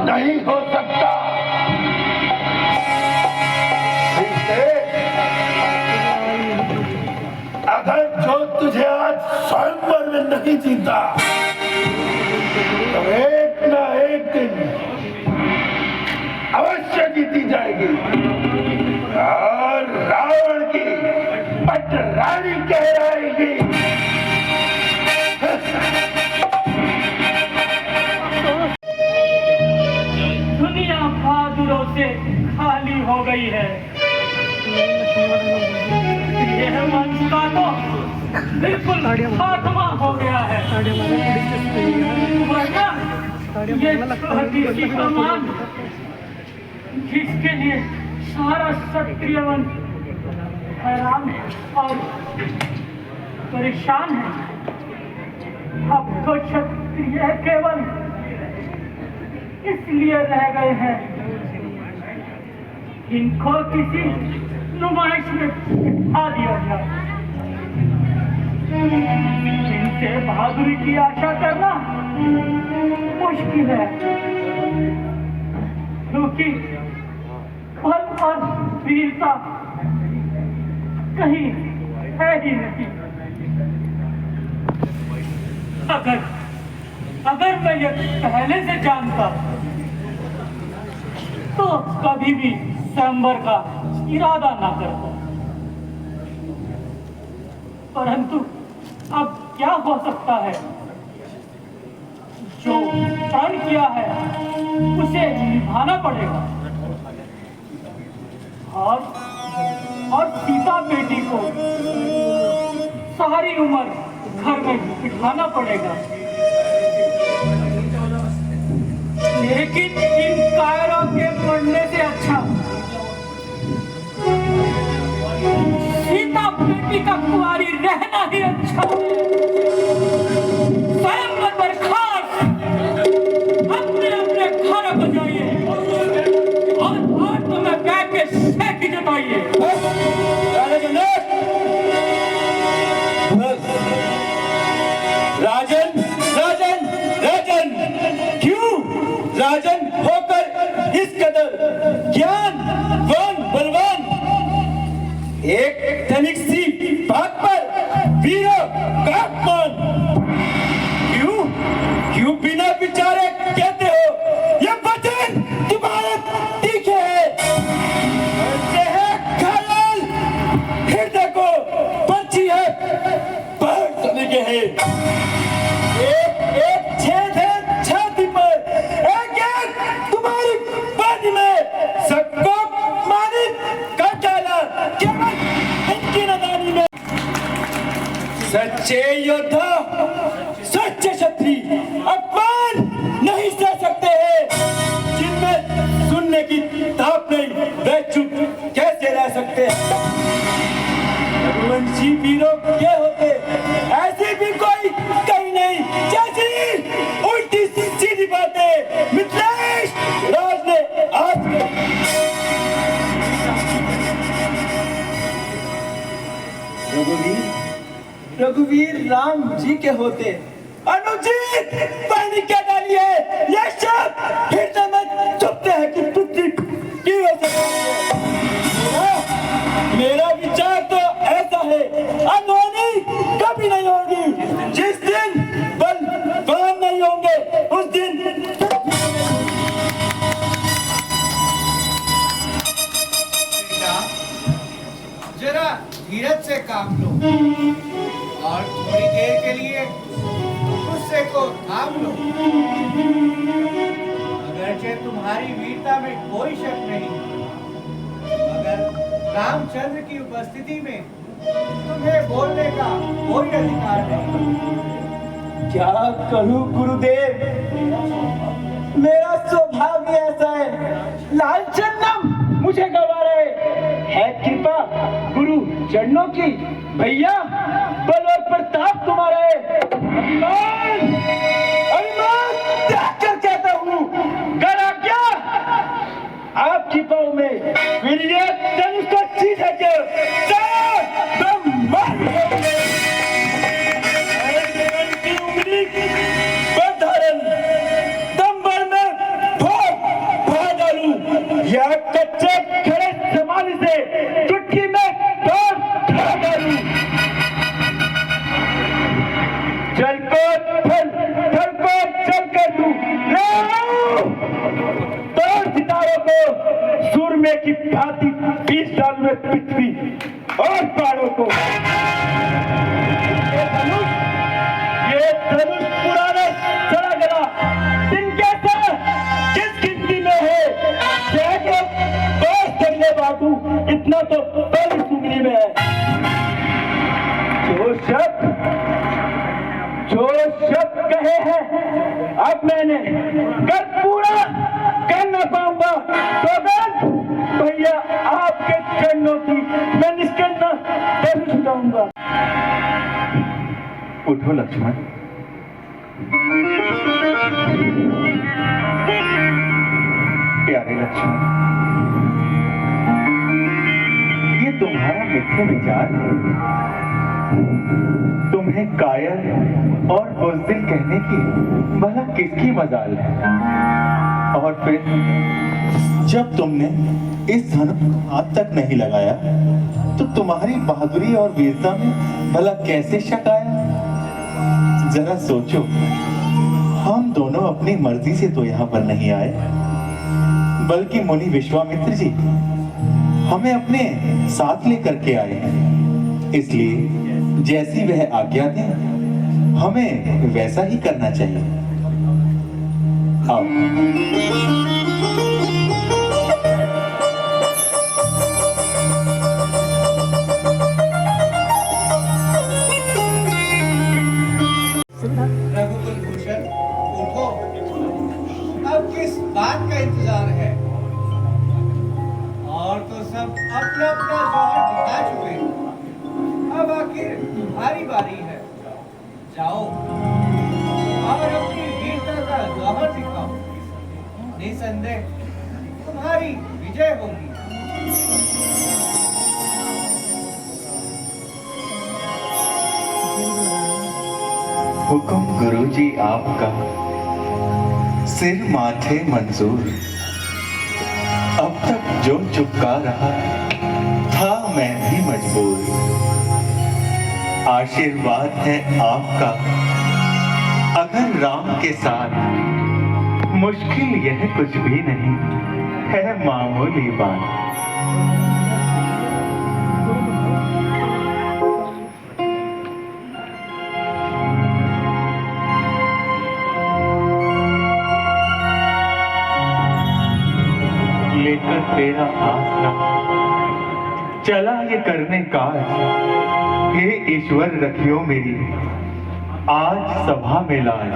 नहीं हो सकता। अगर जो तुझे आज स्वयंवर में नहीं जीता तो एक ना एक दिन अवश्य जीती जाएगी और रावण की पटरानी कहलाएगी। दुनिया बहादुरों से खाली हो गई है। यह मंच का तो बिल्कुल खात्मा हो गया है। वरना ये हकीकी कमान जिसके लिए सारा क्षत्रियवन हैरान और परेशान है, अब तो क्षत्रिय केवल इसलिए रह गए हैं इनको किसी नुमाइश में दिखा दिया गया। इनसे बहादुरी की आशा करना मुश्किल है, क्योंकि बल और वीरता कहीं है ही नहीं। अगर मैं ये पहले से जानता तो कभी भी स्वयंवर का इरादा ना करता, परंतु अब क्या हो सकता है। जो प्रण किया है उसे निभाना पड़ेगा और सीता बेटी को सारी उम्र घर में बिठाना पड़ेगा। लेकिन इन कायरों के मरने से अच्छा सीता बेटी का कुंवारी रहना ही अच्छा है। स्वयंवर पर खास अपने अपने घर को जाइए और तो में बैठ के सेठ जताइए। राजन राजन राजन, क्यों राजन होकर इस कदर ज्ञानवान बलवान एक धनिक सी बात पर वीरों का सच्चे योद्धा, सच्चे क्षत्रिय अपमान नहीं सह सकते हैं। जिनमें सुनने की ताप नहीं, वे चुप कैसे रह सकते हैं? रघुवंशी वीरों के होते ऐसी भी कोई कहीं नहीं, जैसी उल्टी सीधी बातें मिथिलेश राज ने आज रघुवीर राम जी के होते अनुचित पानी क्या डाली है? ये सब हृदय में चुपते हैं कि पृथ्वी की वजह से। मेरा विचार तो ऐसा है, अनहोनी कभी नहीं होगी। जिस दिन बलवान नहीं होंगे उस दिन जरा धीरज से काम लो और थोड़ी देर के लिए गुस्से को थाम लो। अगरचे तुम्हारी वीरता में कोई शक नहीं, मगर रामचंद्र की उपस्थिति में तुम्हें बोलने का कोई अधिकार नहीं। क्या करूं गुरुदेव, मेरा स्वभाव ही ऐसा है। लालचन नाम मुझे गवा रहे है, कृपा गुरु चरणों की। भैया बल और प्रताप तुम्हारा है। अभिमान अभिमान त्याग कर कहता हूँ, करा क्या आपकी पाँव में वीर्य धनुष को चीज है क्या? या कच्चे खड़े जमाने से चुटकी में तोड़ खड़ा करूं। जल को थल को चल कर दूं। तोड़ सितारों को सूरमे की भांति 20 साल में पृथ्वी और पहाड़ों को। ये धनुष पुराना चला गया, दिन कैसा किस गिनती में है? बाबू इतना तो पहली सुंगली में है। जो शब्द कहे हैं अब मैंने कल पूरा कर न पाऊंगा, तो भैया आपके चरणों की मैं निष्कर्षण नहीं छुड़ाऊंगा। उठो लक्ष्मण, प्यारे लक्ष्मण, ये तुम्हारा मिथ्या विचार है। तुम्हें कायर और बुज़दिल कहने की भला किसकी मजाल है? और फिर जब तुमने इस धनुष को हाथ तक नहीं लगाया तो तुम्हारी बहादुरी और वीरता में भला कैसे शक आया? जरा सोचो, हम दोनों अपनी मर्जी से तो यहाँ पर नहीं आए, बल्कि मुनि विश्वामित्र जी हमें अपने साथ लेकर के आए हैं। इसलिए जैसी वह आज्ञा दें हमें वैसा ही करना चाहिए। आओ। रघुकुल भूषण उठो, अब किस बात का इंतजार है? और तो सब अपना अपना जौहर दिखा चुके, अब आखिर तुम्हारी बारी है। जाओ और अपनी वीरता का जौहर दिखाओ, निसंदेह तुम्हारी विजय होगी। हुक्म गुरुजी आपका, सिर माथे मंजूर। अब तक जो चुपका रहा था मैं भी मजबूर। आशीर्वाद है आपका अगर राम के साथ, मुश्किल यह कुछ भी नहीं है मामूली बात। लेकर तेरा आसरा चला ये करने काज। हे ईश्वर रखियो मेरी आज सभा में लाज।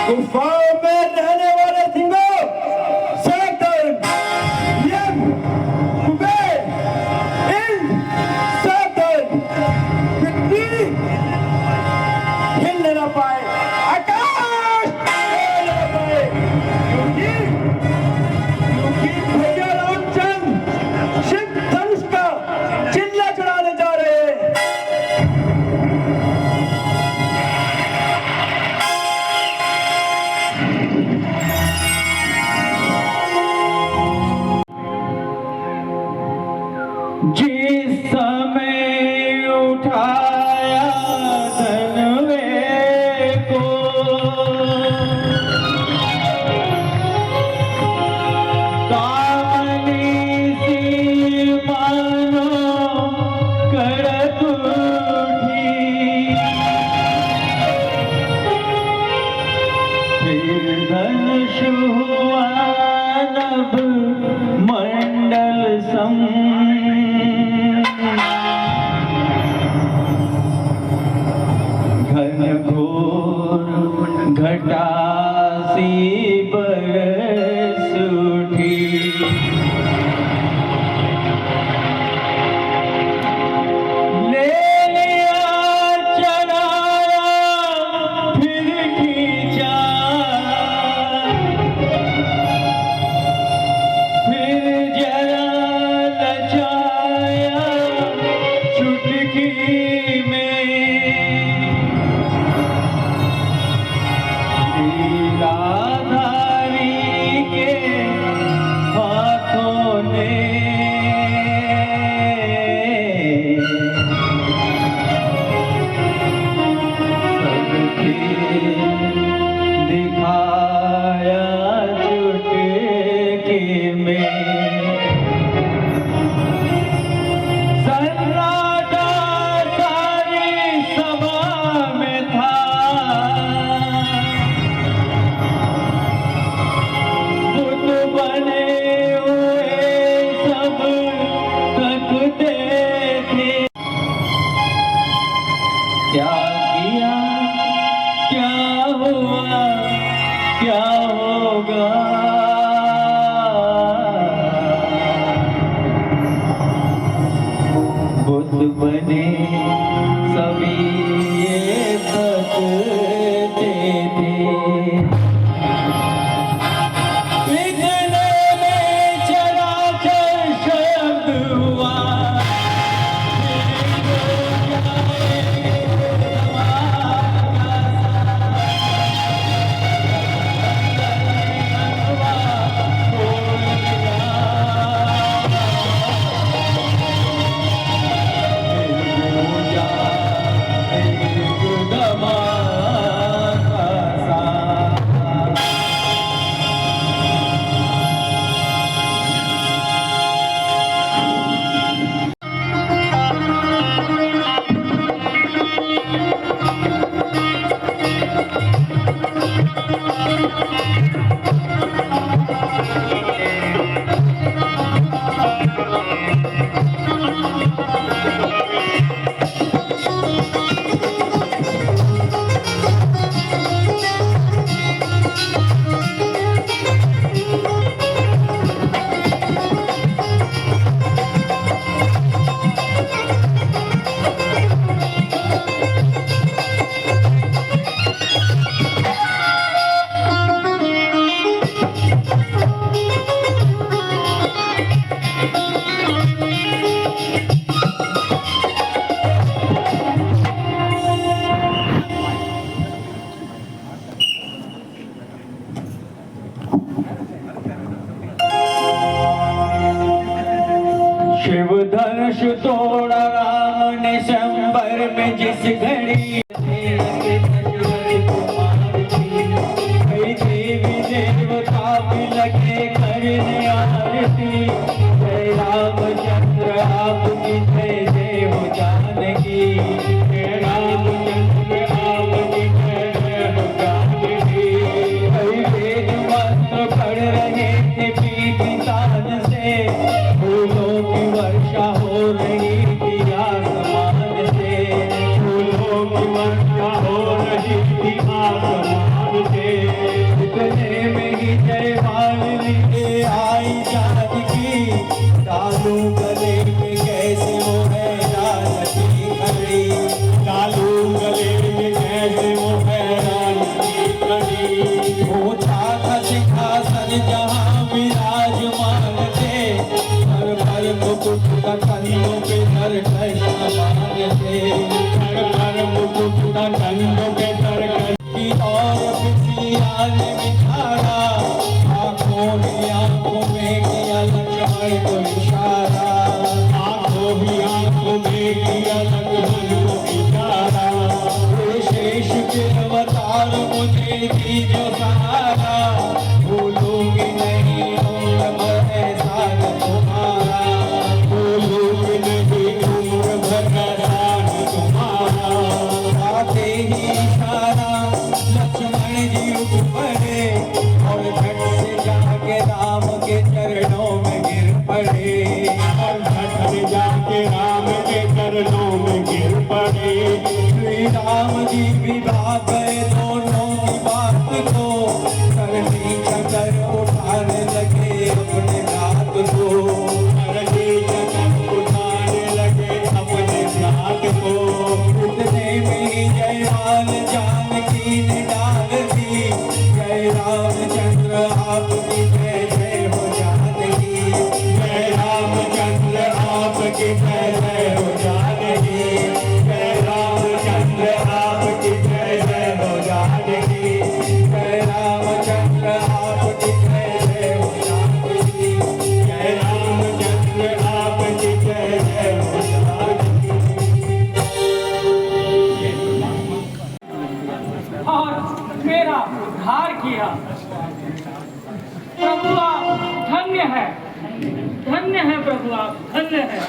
गुफाओं में रहने वाले सिंहों, सावधान! यम, कुबेर, इंद्र, सावधान! पृथ्वी हिल ना पाए, आकाश हिल ना पाए, क्योंकि भैया रामचंद्र शिव धनुष का चिल्ला चढ़ाने जा रहे हैं। जिस समय उठाया धनवे को, कामनी सी मानो कड़क उठी, फिर धनुष हुआ नभ मंडल सम, घनघोर घटा सी बरस उठी, ले लिया चढ़ाया फिर खींचा, फिर जरा लचाया चुटकी में, लीलाधारी के हाथों ने सबके दिखाया चुटकी में, सन्नाटा सारी सभा में था, बुत बने हुए सब तकते थे, क्या किया क्या हुआ क्या होगा, बुत बने सभी ये तकते थे, इतने में चराचर शब्द हुआ, फिर शिव धनुष तोड़ा राम ने शंबर में जिस घड़ी कई देवी देवता भी लगे करने आरती। जय रामचंद्र आपकी जय जय हो जानकी। जय रामचंद्र आपकी जय जय हो जानकी। कई वेद मंत्र पढ़ रहे थे पीठी तान से। फूलों की वर्षा हो रही थी आसमान से। फूलों की वर्षा हो रही थी आसमान से। इतने में ही जयमाल लेके आई जानकी। डालू गले में कैसे वो है जानकी खड़ी। डालू गले में कैसे वो है जानकी खड़ी। ऊंचा था सिंहासन जहाँ विराजमान थे। हर पल मुकुट का कंधों पे धर कृष्ण मान थे। हर पल मुकुट का कंधों पे धर कृष्ण और पिछलिया ने बिछाया। आंखों ही आंखों में किया लक्ष्मण को इशारा। आंखों ही आंखों में किया लक्ष्मण को इशारा। हे शेष के अवतार मुझे दीजो सहारा। भूलूंगी नहीं उम्र भर एहसान तुम्हारा। भूलूंगी नहीं उम्र भर एहसान तुम्हारा। आते ही इशारा लक्ष्मण जी उठ पड़े और झट से जाके राम के चरणों में गिर पड़े। और झट से जाके राम के चरणों में गिर पड़े। श्री राम जी भी भाग गए दोनों की बात को। कर नीचा कर उठाने लगे अपने रात को। कर नीचा कर उठाने लगे अपने रात को। इतने में ही जयमाल जानकी ने डाल दी। जय रामचंद्र आपकी जय जय हो जानकी। जय रामचंद्र आपकी जय जय हो जानकी। जय रामचंद्र आपकी जय जय हो जानकी। जय रामचंद्र आपकी जय जय हो जानकी। जय रामचंद्र आपकी जय जय हो जानकी। और मेरा उद्धार किया। प्रभु आप धन्य है प्रभु आप धन्य है।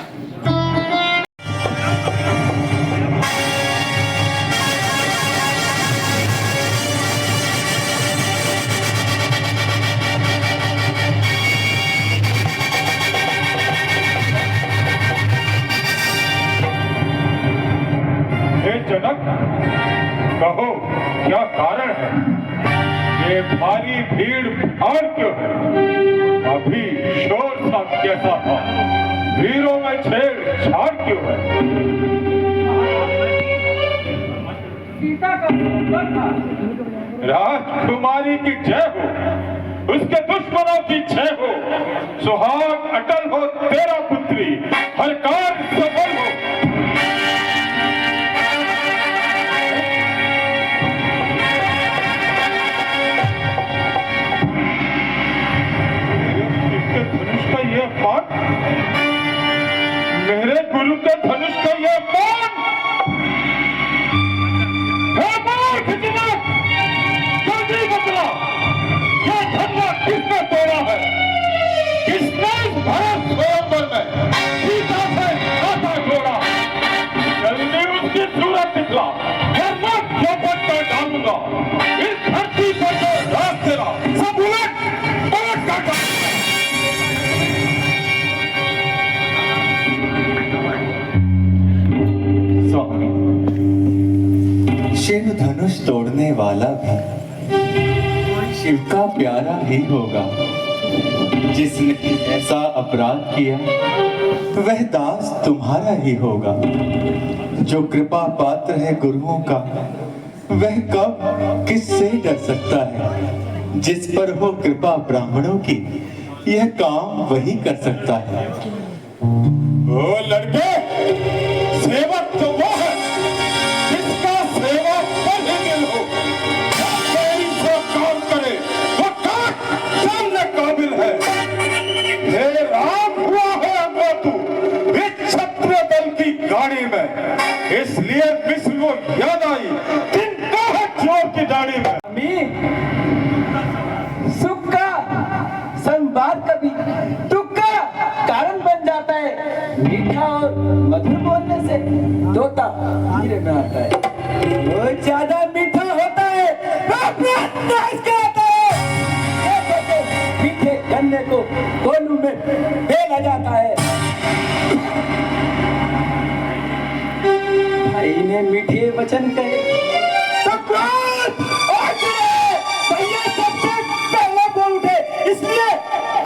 हे जनक, कहो क्या कारण है? ये भारी भीड़ और क्यों है? अभी शोर सा कैसा था? वीरों में छेड़छाड़ क्यों है? सीता का सुंदर था। राजकुमारी की जय हो, उसके दुश्मनों की जय हो। सुहाग अटल हो तेरा पुत्री, हर कार्य सफल हो। मेरे गुरु के धनुष का ये मान। हे मूर्ख जनक, जल्दी बतला, ये धनुष किसने तोड़ा है? किसने इस भरत स्वयंवर में सीता से धनुष तोड़ने वाला भी शिव का प्यारा ही होगा। जिसने ऐसा अपराध किया वह दास तुम्हारा ही होगा। जो कृपा पात्र है गुरुओं का वह कब किससे डर सकता है। जिस पर हो कृपा ब्राह्मणों की यह काम वही कर सकता है। ओ लड़के, सेवक तो वो है जिसका सेवा पर ही दिल हो। जो तेरी से काम करे वो काम करने काबिल है। हे राम हुआ है अगवा तू इस क्षत्रिय दल की गाड़ी में, इसलिए मिस्र को याद आई दिन का है चोर की दाढ़ी में। सुख का संवाद कभी दुख का कारण बन जाता है। मीठा और मधुर बोलने से तोता धीरे में आता है। वो ज्यादा मीठा होता है वो अपना नाश कराता है। मीठे गन्ने को कोलू में फेंका जाता है। भाई ने मीठे वचन कहे तो क्रोध और चिढ़े। भैया सबसे पहले बोल उठे इसलिए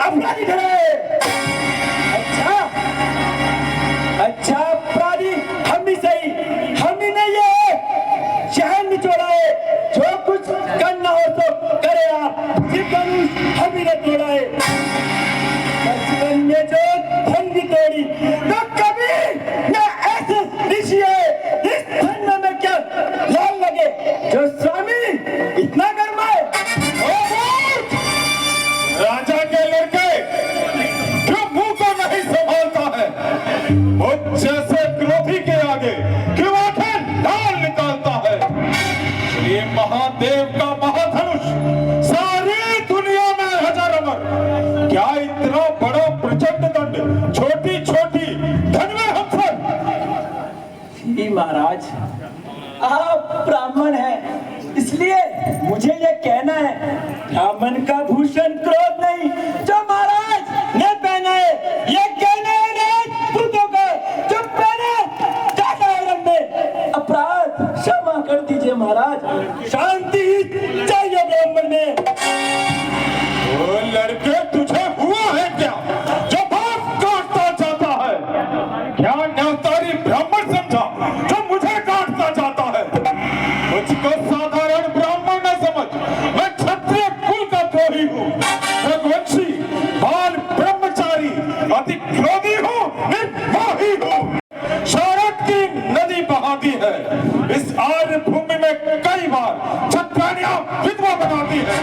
अपराधी ठहराए। अच्छा अपराधी हम ही सही, हम ही नहीं है शहर निचोड़ा है। जो कुछ करना हो तो करे आप, ये कानून हम ही ने तोड़ा है। बचपन में जो धन भी तोड़ी तो कभी न ऐसे ऋषि है इस धन में क्या लाल लगे जो स्वामी इतना गरमाए। राजा के लड़के जो मुंह को नहीं संभालता है वो जैसे क्रोधी के आगे क्यों आंखें डाल निकालता है। ये महादेव का महाधनुष सारी दुनिया में हजार अमर। क्या इतना बड़ा प्रचंड दंड छोटी छोटी धन में हम सब। जी महाराज, आप ब्राह्मण हैं इसलिए मुझे ये कहना है ब्राह्मण का भूषण क्रोध नहीं जो महाराज ने पहना है। ये कहना है राजपूतों का जो पहने जाता है रंग में। अपराध क्षमा कर दीजिए महाराज, शांति चाहिए ब्राह्मण में। ओ लड़के, तुझे हुआ है क्या जो बाप काटता जाता है? क्या न्यायकारी ब्राह्मण समझा जो मुझे काटता जाता है? मुझको साधारण ब्राह्मण न समझ, मैं क्षत्रिय कुल का द्रोही हूँ, रघुवंशी, बाल ब्रह्मचारी, अति क्रोधी हूँ, निर्मोही हूँ। शौर्य की नदी बहाती है इस आर्य भूमि में कई बार छत्रानियां विधवा बनाती है।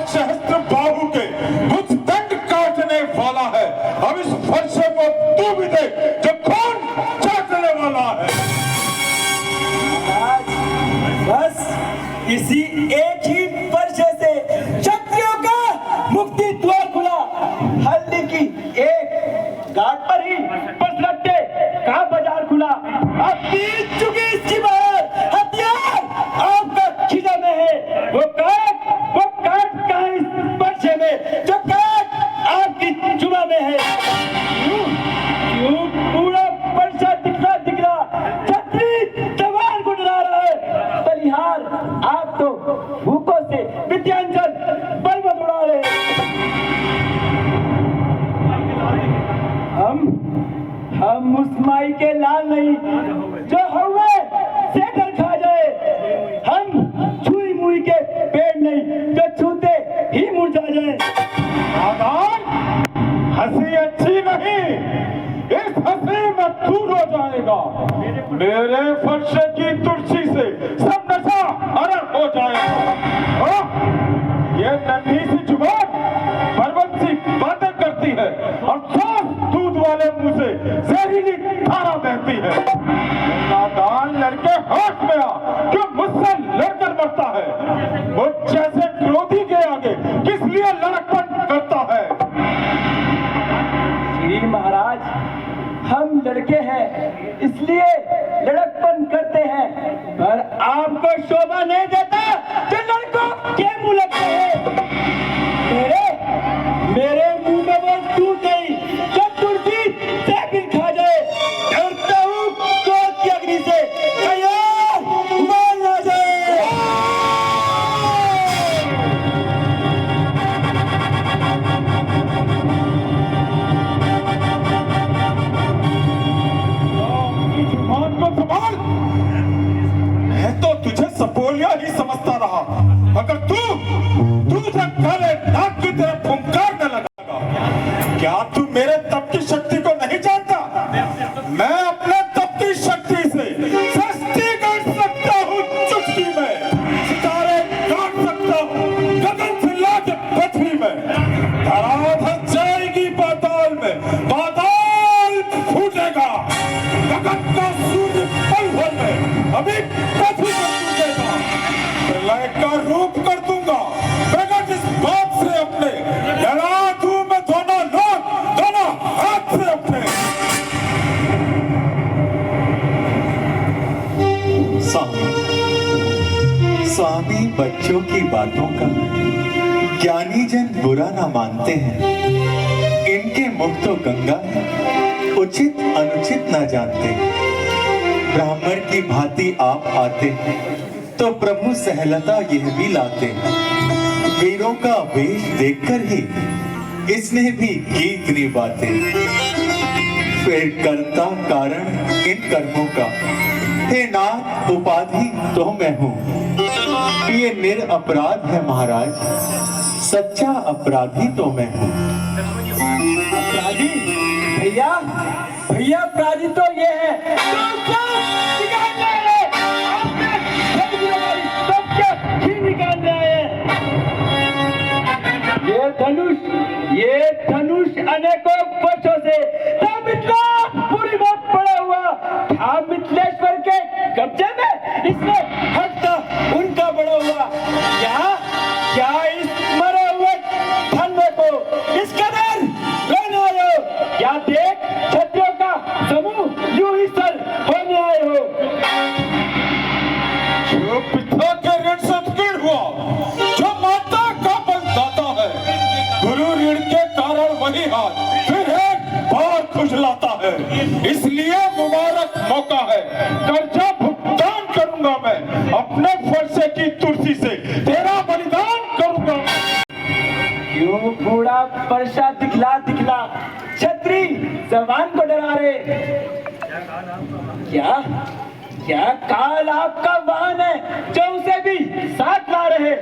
सहस्त्र बाहु के कुछ दंड काटने वाला है। अब इस फरसे को तू भी देख जो खून चाटने वाला है। बस इसी एक ही फरसे से क्षत्रियों का मुक्ति द्वार खुला। हल्दी की एक घाट पर ही पसरट्टे का बाजार खुला। अब बीत चुकी इसकी बात, हथियार आपका खिजा में है। वो काट का इस फरसे में जो काट आपकी जुबा में है। क्यों पूरा फरसा दिखला छत्री जवान को डरा रहा है। बलिहार आप तो भूखों से विद्यांचल बलवत उड़ा रहे। हम उस माई के लाल नहीं जो हवे से डर खा जाए। हम छुई मुई के पेड़ नहीं जो छूते ही मुरझा जाए। नादान, हंसी अच्छी नहीं, इस हंसी में तू रो जाएगा। मेरे फरसे की तुलसी से सब नशा अरग हो जाएगा। ये नन्ही सी जुबान पर्वत सी बातें करती है और साफ दूध वाले मुंह से जहरीली धारा बहती है। नादान लड़के, होश में आ, क्यों मुझसे लड़कर मरता है? मुझ जैसे क्रोधी के आगे किस लिए लड़कपन करता है? श्री महाराज, हम लड़के हैं इसलिए लड़कपन करते हैं, पर आपको शोभा नहीं देता जो लड़कों के मुंह लगते हैं। मेरे मुंह में वो दूध नहीं जो तुलसी से भी खा जाए। डरता हूँ तो काले नाग की तरह फुंकारने लगा। क्या तू मेरे तप की शक्ति को नहीं जानता? मैं अपने तप की शक्ति से सृष्टि कर सकता हूँ, चुटकी में सितारे काट सकता हूँ, गगन से लाके पृथ्वी में, धरा धस जाएगी पाताल में, पाताल फूटेगा, गगन का सूर्य पल भर में अभी पृथ्वी पर टूटेगा, प्रलय का रूप कर दूंगा प्रकट इस बात से अपने, जला दूं मैं दोनों लोग, दोनों हाथ से अपने। स्वामी बच्चों की बातों का ज्ञानी जन बुरा ना मानते हैं। इनके मुख तो गंगा है, उचित अनुचित ना जानते। ब्राह्मण की भांति आप आते तो प्रभु सहलता यह भी लाते। वीरों का वेश देखकर ही इसने भी गीत निभाते। फिर कर्ता कारण इन कर्मों का, हे नाथ उपाधि तो मैं हूँ। ये निरअपराध है महाराज, सच्चा अपराधी तो मैं हूँ। अपराधी? भैया भैया अपराधी तो ये है। निकाल रहे हैं ये धनुष अनेकों वर्षों से पूरी बात पड़ा हुआ था मिथिलेश्वर के कब्जे में, इसमें हक उनका बड़ा हुआ। क्या इस मरे हुए धन्य को इस कदर लेने आए हो? क्या देख क्षत्रियों का समूह यूं ही सर होने आए हो? जो पिता के ऋण से उत्कीर्ण हुआ, जो माता का बलदाता है, गुरु ऋण के कारण वही हाथ फिर एक बार खुजलाता है। इसलिए मुबारक मौका है, कर्जा भुगतान करूंगा मैं, अपने फरसे की तुलसी से तेरा बलिदान करूंगा। क्यों बूढ़ा परसा दिखला छत्री जवान को डरा रहे? क्या काल आपका वाहन है जो उसे भी साथ ला रहे?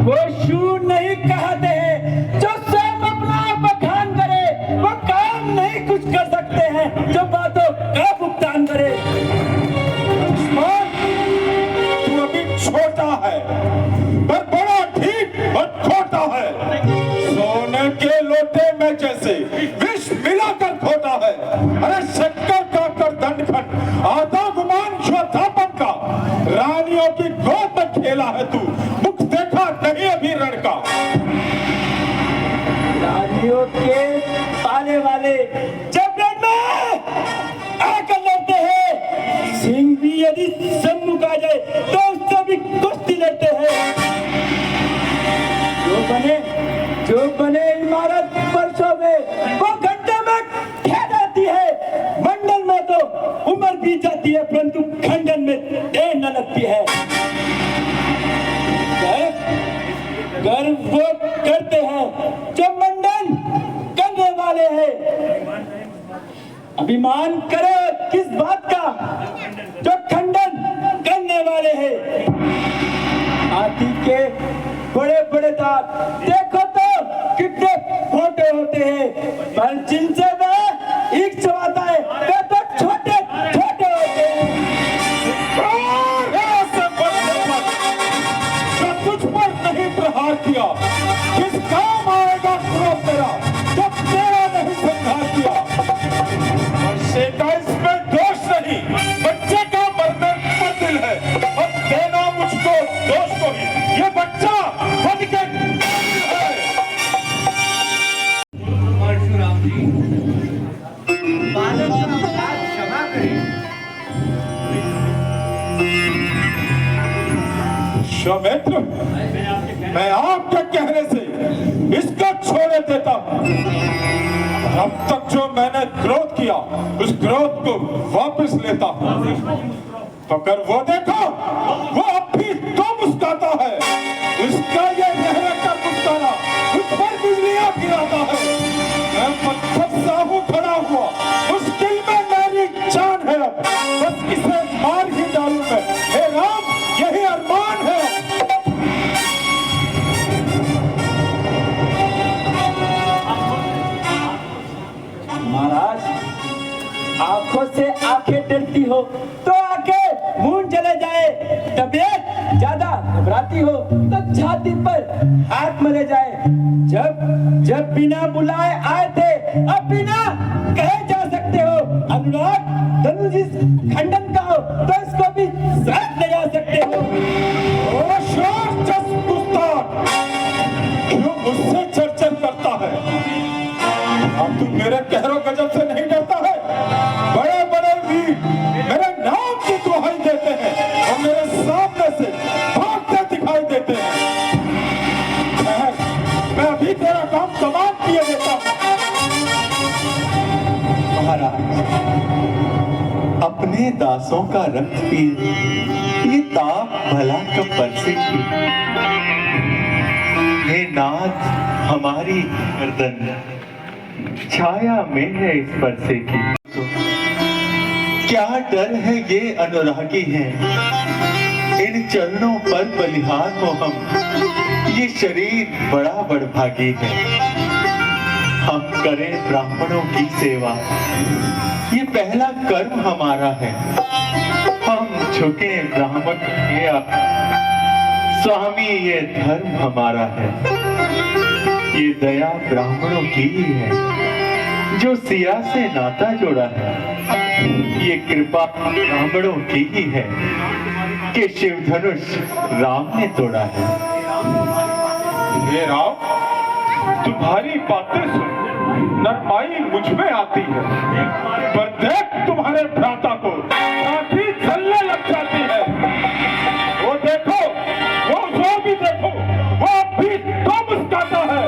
वो शूर नहीं कहते हैं जो स्वयं अपना बखान करे, वो काम नहीं कुछ कर सकते हैं जो बातों का भुगतान करे। तू अभी छोटा है पर बड़ा ठीक और खोटा है। सोने के लोटे में जैसे विष मिलाकर खोटा है। अरे शक्कर का कर दंडखंड, आधा गुमान श्रद्धापन का, रानियों की गोद में खेला है तू, मुख देखा नहीं अभी रण का। रानियों के पाले वाले जब रण में आकर लड़ते हैं, सिंह भी यदि सम्मुख आ जाए तो उससे भी कुश्ती लड़ते हैं। जो बने इमारत वर्षों में वो घंटे में ढह जाती है। मंडल में तो उम्र बीत जाती है परंतु खंडन में देर न लगती है। गर्व वो करते हैं जो मंडन करने वाले हैं। अभिमान करे किस बात का जो खंडन करने वाले हैं। हाथी के बड़े बड़े दांत देखो तो कितने मोटे होते हैं, पर जिनसे वह एक चबाता है वे तो छोटे छोटे होते हैं। जो तुझ पर नहीं प्रहार किया, किस काम आएगा क्रोध तेरा जब तेरा नहीं संहार किया। बच्चे का इसमें दोष नहीं, बच्चे का मरने पर दिल है और देना मुझको दोष को ही। ये बच्चा बन के है। परशुराम जी, बालक का अपराध क्षमा करें। श्वेत्र, मैं आपके कहने से इसको छोड़े देता हूं। अब तक जो मैंने क्रोध किया उस क्रोध को वापस लेता हूं। तो कर वो देखो, वो अब भी तो मुस्कुराता है। उसका ये चेहरे का मुस्कुराना उस पर बिजलियां गिराता है। मैं पत्थर सा हूं खड़ा हुआ, मुश्किल में मेरी जान है। बस इसे मार ही डालूं मैं। हे राम, यही अरमान है। तो आके मून चले जाए, तबीयत ज्यादा घबराती हो तो छाती पर हाथ मले जाए। जब बिना बुलाए आए थे, अब बिना कहे जा सकते हो। अनुराग धनुष खंडन का हो तो इसको भी साथ ले जा सकते हो। ओ शास्त्रस पुस्तक, क्यों मुझसे चर्चा करता है? अब तू मेरे कहरों गजब से नहीं डरता है? बड़े बड़े वीर मेरे नाम की दुहाई देते हैं और मेरे सामने से भागते दिखाई देते हैं। मैं अभी तेरा काम तमाम किए देता हूं। महाराज, अपने दासों का रक्त पी ये ताप भला कब बरसेगी? हे नाथ, हमारी गर्दन छाया में है इस परसे की। क्या डर है ये अनुरागी हैं, इन चरणों पर बलिहार हो हम। ये शरीर बड़ा बड़भागी है, हम करें ब्राह्मणों की सेवा, ये पहला कर्म हमारा है। हम झुके ब्राह्मण के स्वामी, ये धर्म हमारा है। ये दया ब्राह्मणों की ही है, जो सिया से नाता जोड़ा है। ये कृपा ब्राह्मणों की ही है, कि शिव धनुष राम ने तोड़ा है। हे राम, तुम्हारी बातें सुन नरमाई मुझ में आती है, पर देख तुम्हारे भ्राता को काफी चलने लग जाती है। वो देखो, वो भी देखो, वो अभी तो मुस्काता है।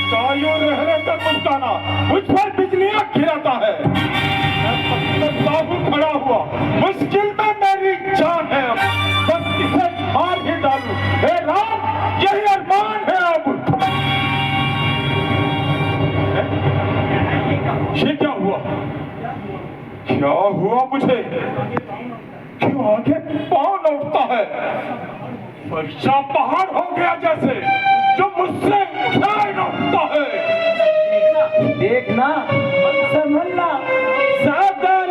कायों रहने तक मुस्काना मुझ पर बिजलियां गिराता है। मैं साहू खड़ा हुआ, मुश्किल में मेरी जान है। अब बस इसे मार ही डालूं। हे राम, यही अरमान है अब। ये क्या हुआ? क्या हुआ मुझे? क्यों आगे पाँव न उठता है? वर्षा पहाड़ हो गया जैसे, जो मुझसे उठा न उठता है। देखना, संभलना, सावधान,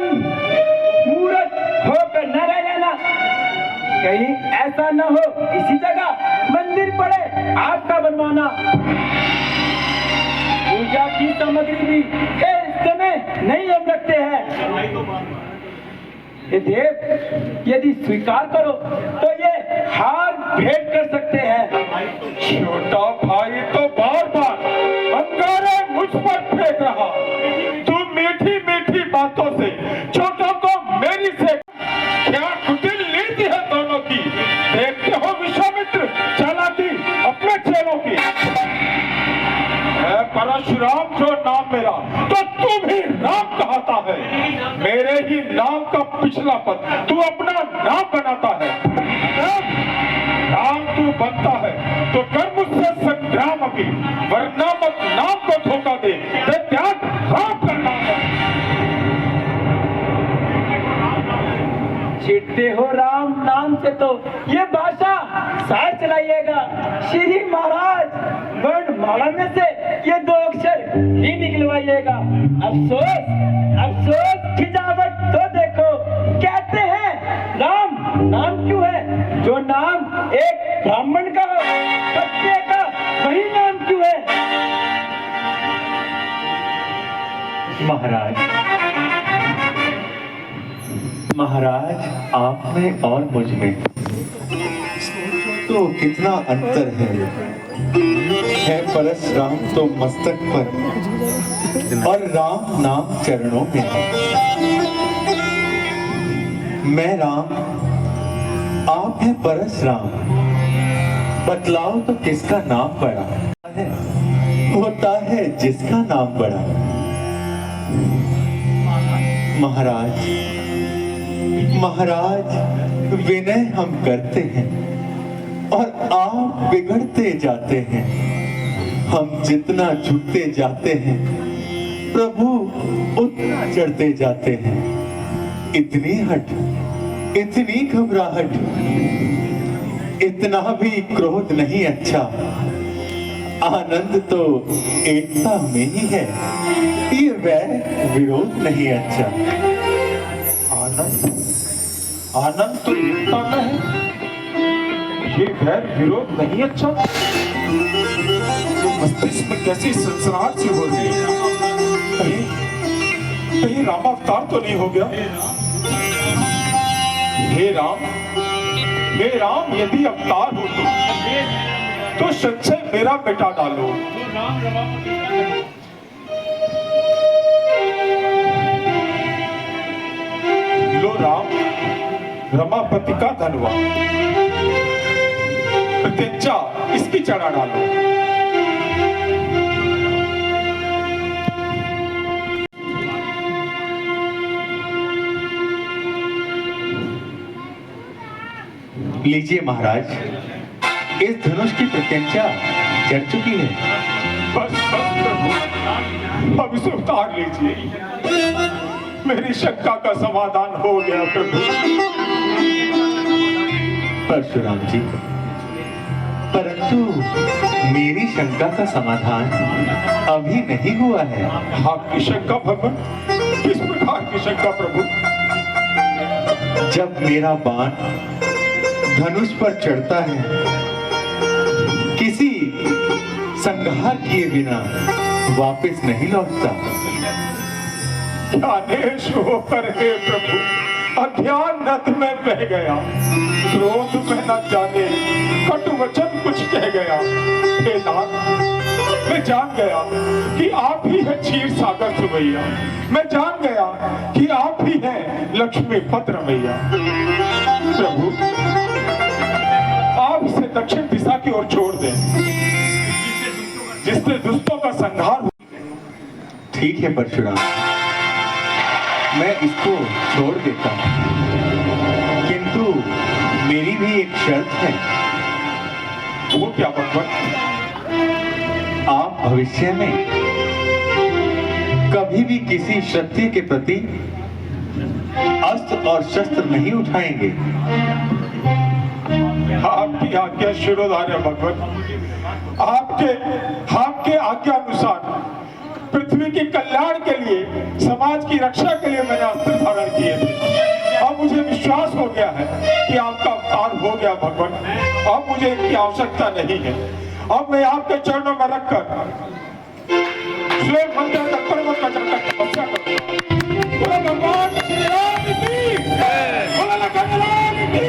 मूर्ख होकर न रह जाना। कहीं ऐसा न हो इसी जगह मंदिर पड़े आपका बनवाना। पूजा की सामग्री भी इस समय नहीं हम रखते हैं। ये देव, यदि स्वीकार करो तो ये हार भेंट कर सकते हैं। छोटा भाई तो बार बार अंगारे मुझ पर फेंक रहा। तू मीठी मीठी बातों से छोटों को मेरी से क्या कुटिल नीति है दोनों की। देखते हो विश्वामित्र चालाकी अपने चेलों की। परशुराम जो नाम मेरा, तो तू भी राम कहता है। मेरे ही नाम का पिछला पद तू अपना नाम बनाता है। नाम तू बनता है तो कर मुझसे संग्राम अभी, वरना मत नाम को धोखा दे। त्याग राम का नाम है। चिढ़ते हो राम नाम से तो ये भाषा सार चलाइएगा। श्री महाराज, वर्णमाला में से ये दो अक्षर ही निकलवाइएगा। अफसोस, अफसोस, खिजावट तो देखो। कहते हैं राम नाम क्यों है? जो नाम एक ब्राह्मण का हो, सत्य का वही नाम क्यों है? महाराज, महाराज, आप में और मुझ में तो कितना अंतर है परशुराम तो मस्तक पर और राम नाम चरणों में है। मैं राम, आप हैं परशुराम। बतलाओ तो किसका नाम बड़ा है? होता है जिसका नाम बड़ा। महाराज, महाराज, विनय हम करते हैं और आप बिगड़ते जाते हैं। हम जितना झुकते जाते हैं, प्रभु उतना चढ़ते जाते हैं। इतनी हट, इतनी घबराहट, इतना भी क्रोध नहीं अच्छा। आनंद तो एकता में ही है, ये वैर विरोध नहीं अच्छा। आनंद आनंद तो एकता में है, ये वैर विरोध नहीं अच्छा। मस्तिष्क में कैसी सनसनाहट सी हो रही है, कहीं रामावतार तो नहीं हो गया। हे राम यदि अवतार हो तो संशय मेरा मिटा डालो। लो राम, रमापति का धनवा प्रत्यंचा इसकी चढ़ा डालो। लीजिए महाराज, इस धनुष की प्रत्यंचा चढ़ चुकी है। बस प्रभु, अब इसे उतार लीजिए, मेरी शंका का समाधान हो गया प्रभु। परशुराम जी, परंतु मेरी शंका का समाधान अभी नहीं हुआ है। आपकी शंका भगवान, किस प्रकार की शंका प्रभु? जब मेरा बाण धनुष पर चढ़ता है, किसी संघार किए बिना वापस नहीं लौटता। ज्ञानेश होकर हे प्रभु, अज्ञान नद में बह गया, क्रोध में न जाने कटु वचन कुछ कह गया। हे नाथ, मैं जान गया कि आप ही है क्षीर सागर सुमैया, मैं जान गया कि आप ही हैं लक्ष्मी पत्र मैया। प्रभु, आप इसे दक्षिण दिशा की ओर छोड़ दें, जिससे दुष्टों का संहार हो। ठीक है परशुराम, मैं इसको छोड़ देता हूं, किंतु मेरी भी एक शर्त है। वो क्या भगवान? आप भविष्य में कभी भी किसी क्षत्रिय के प्रति अस्त्र और शस्त्र नहीं उठाएंगे। आपकी आज्ञा शिरोधार्य है भगवान। आपके आज्ञा अनुसार पृथ्वी के कल्याण के लिए, समाज की रक्षा के लिए मैंने अस्त्र धारण किए थे। अब मुझे विश्वास हो गया है कि आपका अवतार हो गया भगवान। अब मुझे इनकी आवश्यकता नहीं है। अब मैं आपके चरणों में रखकर स्वयं मंदिर तक पर्वत का चढ़कर तपस्या करूंगा। बोलो भगवान श्री राम की, बोलो लखन लाल की।